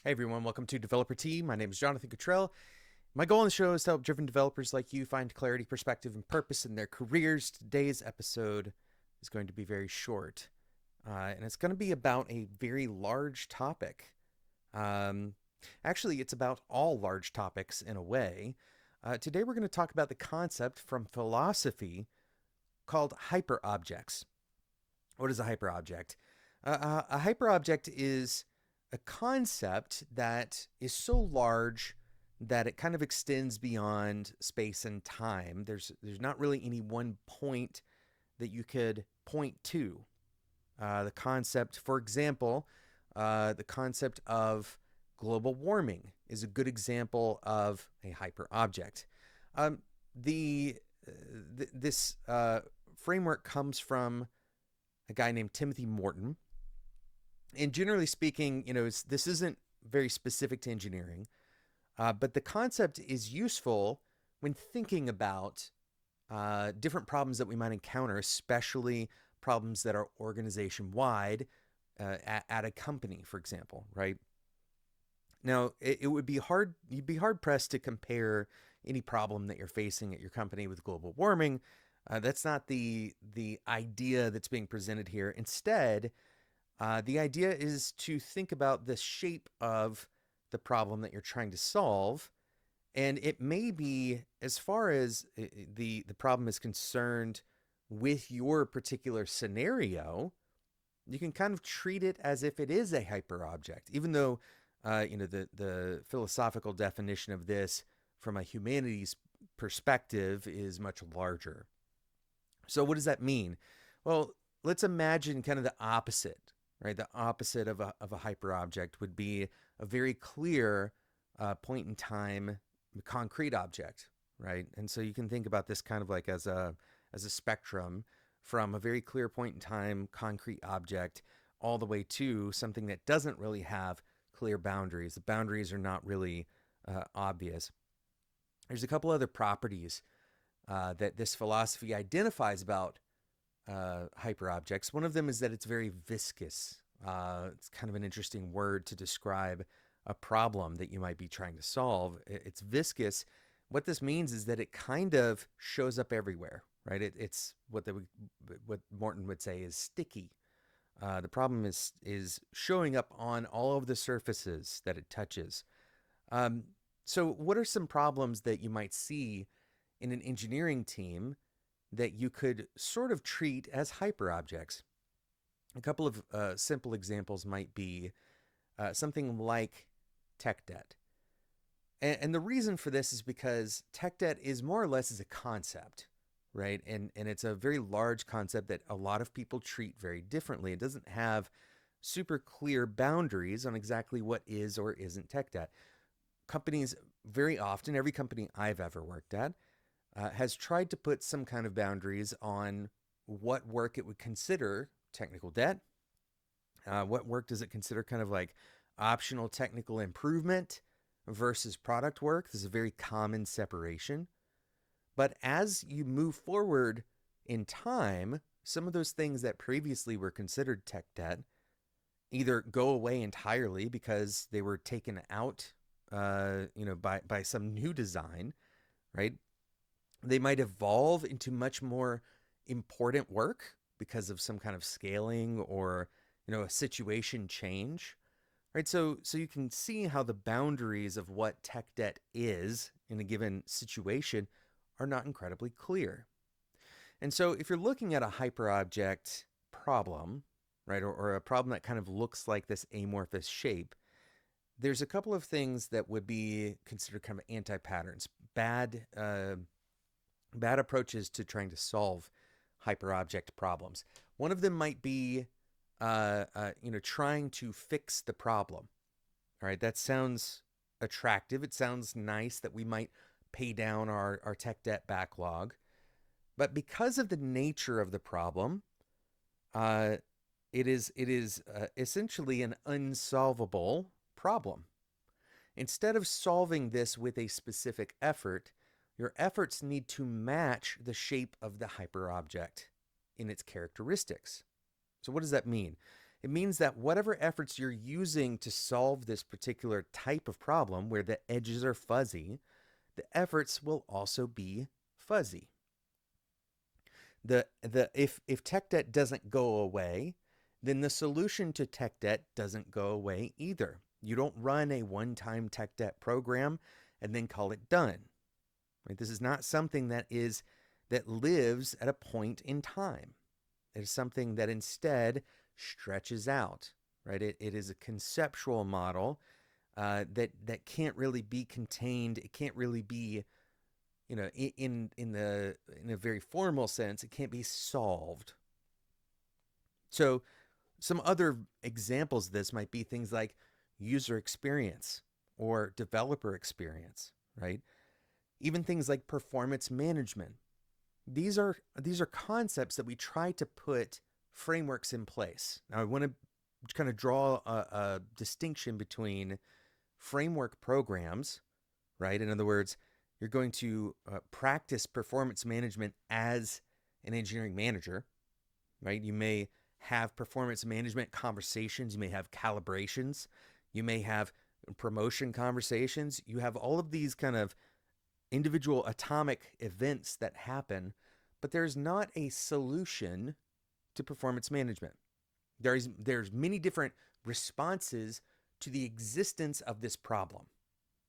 Hey everyone, welcome to Developer Tea. My name is Jonathan Cottrell. My goal on the show is to help driven developers like you find clarity, perspective, and purpose in their careers. Today's episode is going to be very short, and it's going to be about a very large topic. Um, Actually, it's about all large topics in a way. Today, we're going to talk about the concept from philosophy called hyperobjects. What is a hyperobject? A hyperobject is a concept that is so large that it kind of extends beyond space and time. There's not really any one point that you could point to. The concept, for example, the concept of global warming is a good example of a hyperobject. Um, the this framework comes from a guy named Timothy Morton. And generally speaking, this isn't very specific to engineering, but the concept is useful when thinking about different problems that we might encounter, especially problems that are organization wide at a company, for example, right? Now, it would be hard, you'd be hard pressed to compare any problem that you're facing at your company with global warming. That's not the idea that's being presented here. Instead, the idea is to think about the shape of the problem that you're trying to solve, and it may be as far as the problem is concerned with your particular scenario. You can kind of treat it as if it is a hyperobject, even though the philosophical definition of this from a humanities perspective is much larger. So what does that mean? Well, let's imagine kind of the opposite, right? The opposite of a hyperobject would be a very clear point in time concrete object, right? And so you can think about this kind of like as a spectrum from a very clear point in time concrete object all the way to something that doesn't really have clear boundaries. The boundaries are not really obvious. There's a couple other properties that this philosophy identifies about hyperobjects. One of them is that it's very viscous. It's kind of an interesting word to describe a problem that you might be trying to solve. It's viscous. What this means is that it kind of shows up everywhere, right? It's what Morton would say is sticky. The problem is showing up on all of the surfaces that it touches. Um, so, what are some problems that you might see in an engineering team that you could sort of treat as hyperobjects? A couple of simple examples might be something like tech debt. And the reason for this is because tech debt is more or less as a concept, right? And it's a very large concept that a lot of people treat very differently. It doesn't have super clear boundaries on exactly what is or isn't tech debt. Companies very often, every company I've ever worked at, has tried to put some kind of boundaries on what work it would consider technical debt. What work does it consider kind of like optional technical improvement versus product work? This is a very common separation. But as you move forward in time, some of those things that previously were considered tech debt either go away entirely because they were taken out, by some new design, right? They might evolve into much more important work because of some kind of scaling or a situation change, right? So you can see how the boundaries of what tech debt is in a given situation are not incredibly clear. And so if you're looking at a hyperobject problem, right, or a problem that kind of looks like this amorphous shape, there's a couple of things that would be considered kind of anti-patterns, bad approaches to trying to solve hyperobject problems. One of them might be, trying to fix the problem. All right, that sounds attractive. It sounds nice that we might pay down our tech debt backlog. But because of the nature of the problem, uh, it is essentially an unsolvable problem. Instead of solving this with a specific effort, your efforts need to match the shape of the hyperobject in its characteristics. So, what does that mean? It means that whatever efforts you're using to solve this particular type of problem where the edges are fuzzy, the efforts will also be fuzzy. If tech debt doesn't go away, then the solution to tech debt doesn't go away either. You don't run a one-time tech debt program and then call it done. Right? This is not something that lives at a point in time. It is something that instead stretches out. Right? It is a conceptual model that can't really be contained. It can't really be, in a very formal sense, it can't be solved. So some other examples of this might be things like user experience or developer experience, right? Even things like performance management. These are concepts that we try to put frameworks in place. Now I want to kind of draw a distinction between framework programs, right? In other words, you're going to practice performance management as an engineering manager, right? You may have performance management conversations, you may have calibrations, you may have promotion conversations. You have all of these kind of individual atomic events that happen, but there's not a solution to performance management. There's many different responses to the existence of this problem,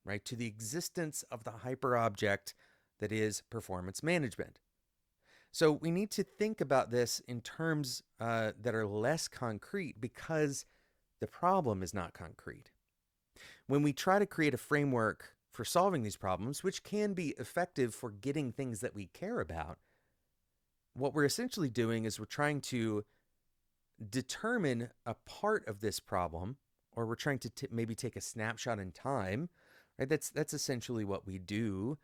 right? To the existence of the hyperobject that is performance management. So we need to think about this in terms that are less concrete because the problem is not concrete. When we try to create a framework for solving these problems, which can be effective for getting things that we care about, what we're essentially doing is we're trying to determine a part of this problem, or we're trying to maybe take a snapshot in time, right? That's essentially what we do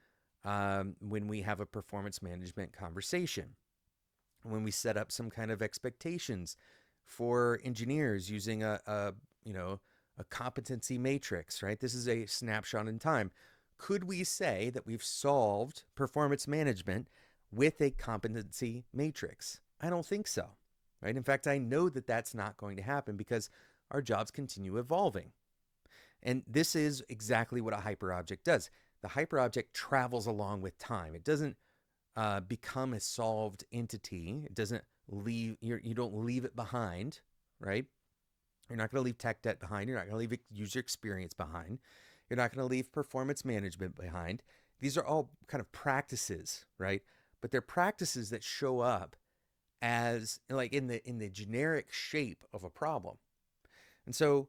when we have a performance management conversation. When we set up some kind of expectations for engineers using a competency matrix, right? This is a snapshot in time. Could we say that we've solved performance management with a competency matrix? I don't think so, right? In fact, I know that that's not going to happen because our jobs continue evolving. And this is exactly what a hyperobject does. The hyperobject travels along with time. It doesn't become a solved entity. It doesn't leave, you don't leave it behind, right? You're not going to leave tech debt behind. You're not going to leave user experience behind. You're not going to leave performance management behind. These are all kind of practices, right? But they're practices that show up as like in the generic shape of a problem. And so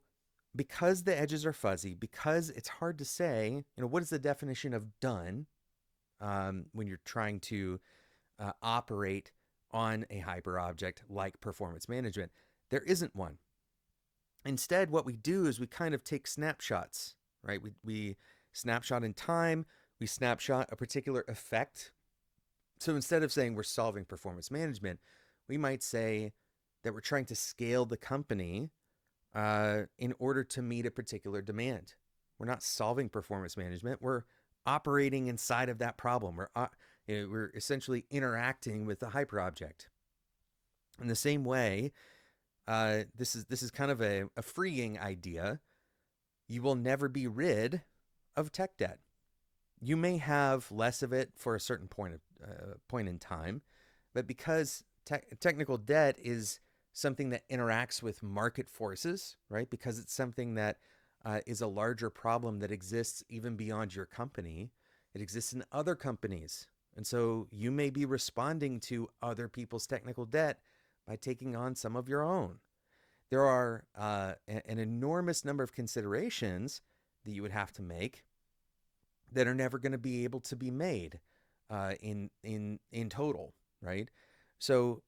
because the edges are fuzzy, because it's hard to say, what is the definition of done when you're trying to operate on a hyperobject like performance management, there isn't one. Instead, what we do is we kind of take snapshots, right? We snapshot in time, we snapshot a particular effect. So instead of saying we're solving performance management, we might say that we're trying to scale the company in order to meet a particular demand. We're not solving performance management. We're operating inside of that problem. We're essentially interacting with the hyperobject. In the same way, this is kind of a freeing idea. You will never be rid of tech debt. You may have less of it for a certain point in time, but because technical debt is something that interacts with market forces, right? Because it's something that is a larger problem that exists even beyond your company. It exists in other companies. And so you may be responding to other people's technical debt by taking on some of your own. There are an enormous number of considerations that you would have to make that are never going to be able to be made in total, right? So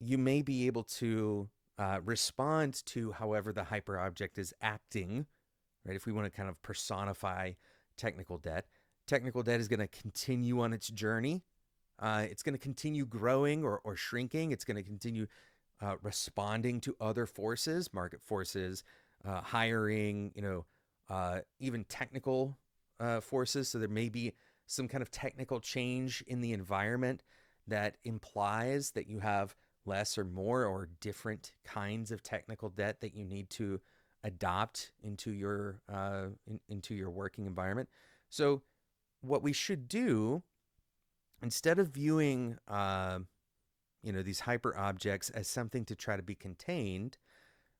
you may be able to respond to however the hyperobject is acting, right? If we want to kind of personify technical debt is going to continue on its journey. It's going to continue growing or shrinking. It's going to continue responding to other forces, market forces, hiring, even technical forces. So there may be some kind of technical change in the environment that implies that you have less or more or different kinds of technical debt that you need to adopt into your working environment. So what we should do, instead of viewing these hyper objects as something to try to be contained,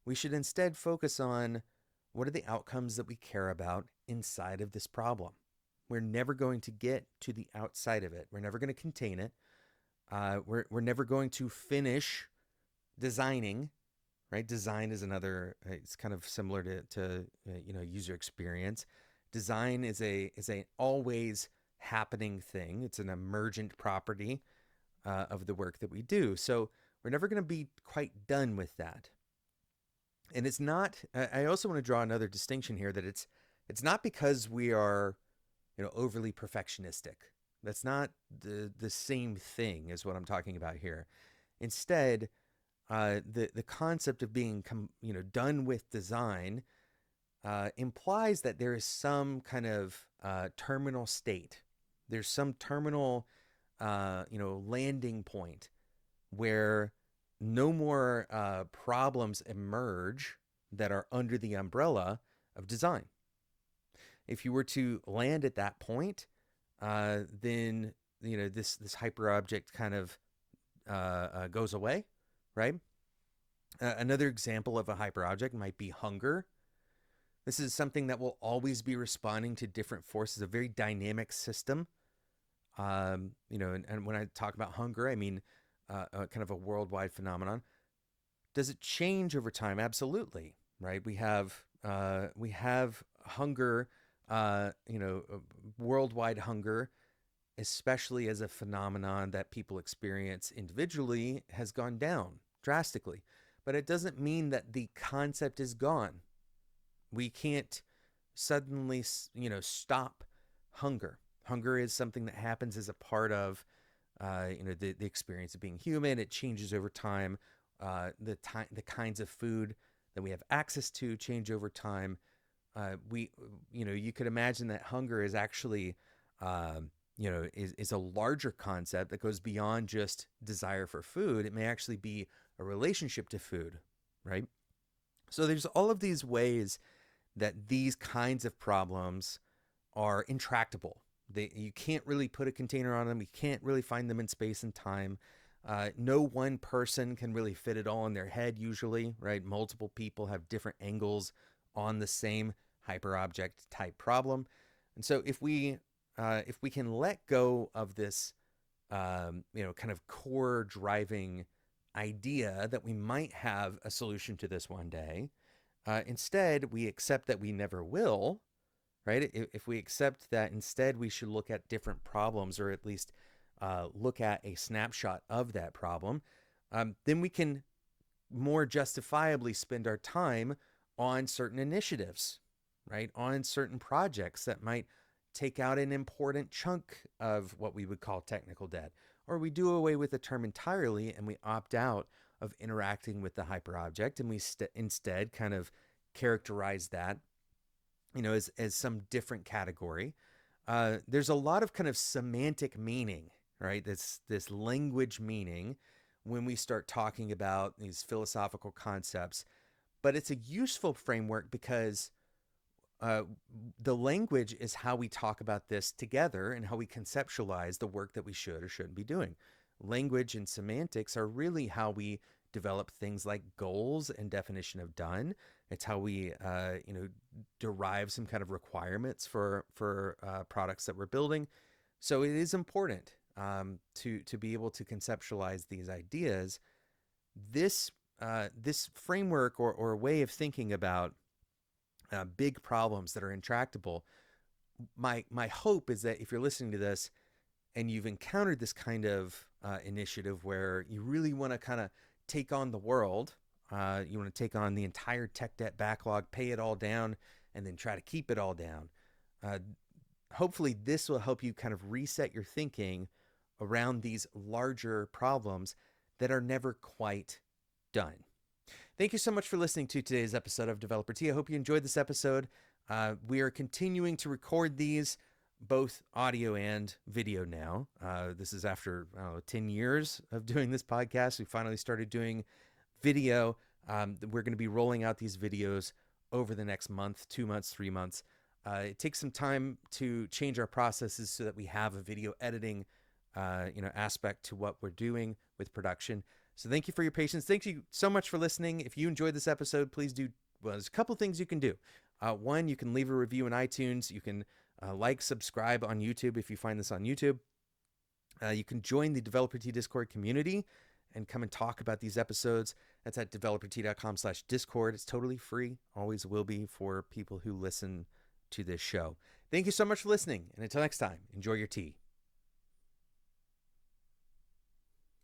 we should instead focus on what are the outcomes that we care about inside of this problem. We're never going to get to the outside of it. We're never going to contain it. We're never going to finish designing, right? Design is another. It's kind of similar to user experience. Design is a always happening thing. It's an emergent property of the work that we do. So we're never going to be quite done with that. And it's not. I also want to draw another distinction here, that it's not because we are overly perfectionistic. That's not the same thing as what I'm talking about here. Instead, the concept of being done with design implies that there is some kind of terminal state. There's some terminal landing point where no more problems emerge that are under the umbrella of design. If you were to land at that point, then this hyperobject kind of goes away, right? Another example of a hyperobject might be hunger. This is something that will always be responding to different forces, a very dynamic system. And when I talk about hunger, I mean kind of a worldwide phenomenon. Does it change over time? Absolutely, right? We have hunger, worldwide hunger, especially as a phenomenon that people experience individually, has gone down drastically. But it doesn't mean that the concept is gone. We can't suddenly, stop hunger. Hunger is something that happens as a part of, the experience of being human. It changes over time. The kinds of food that we have access to change over time. You could imagine that hunger is actually, is a larger concept that goes beyond just desire for food. It may actually be a relationship to food, right? So there's all of these ways that these kinds of problems are intractable. You can't really put a container on them. You can't really find them in space and time. No one person can really fit it all in their head usually, right? Multiple people have different angles on the same hyperobject type problem. And so if we can let go of this, kind of core driving idea that we might have a solution to this one day, instead we accept that we never will, right? If we accept that instead we should look at different problems, or at least look at a snapshot of that problem, then we can more justifiably spend our time on certain initiatives, right? On certain projects that might take out an important chunk of what we would call technical debt. Or we do away with the term entirely and we opt out of interacting with the hyperobject, and we instead kind of characterize that, as some different category. There's a lot of kind of semantic meaning, right? This language meaning when we start talking about these philosophical concepts, but it's a useful framework because the language is how we talk about this together and how we conceptualize the work that we should or shouldn't be doing. Language and semantics are really how we develop things like goals and definition of done. It's how we, derive some kind of requirements for products that we're building. So it is important to be able to conceptualize these ideas. This framework or way of thinking about big problems that are intractable. My hope is that if you're listening to this and you've encountered this kind of initiative where you really want to kind of take on the world, you want to take on the entire tech debt backlog, pay it all down, and then try to keep it all down. Hopefully this will help you kind of reset your thinking around these larger problems that are never quite done. Thank you so much for listening to today's episode of Developer Tea. I hope you enjoyed this episode. We are continuing to record these both audio and video now. This is after 10 years of doing this podcast. We finally started doing video. We're going to be rolling out these videos over the next month, 2 months, 3 months. It takes some time to change our processes so that we have a video editing aspect to what we're doing with production. So thank you for your patience. Thank you so much for listening. If you enjoyed this episode, please do. Well, there's a couple things you can do. One, you can leave a review in iTunes. You can subscribe on YouTube if you find this on YouTube. You can join the Developer Tea Discord community and come and talk about these episodes. That's at developertea.com/discord. It's totally free. Always will be for people who listen to this show. Thank you so much for listening. And until next time, enjoy your tea.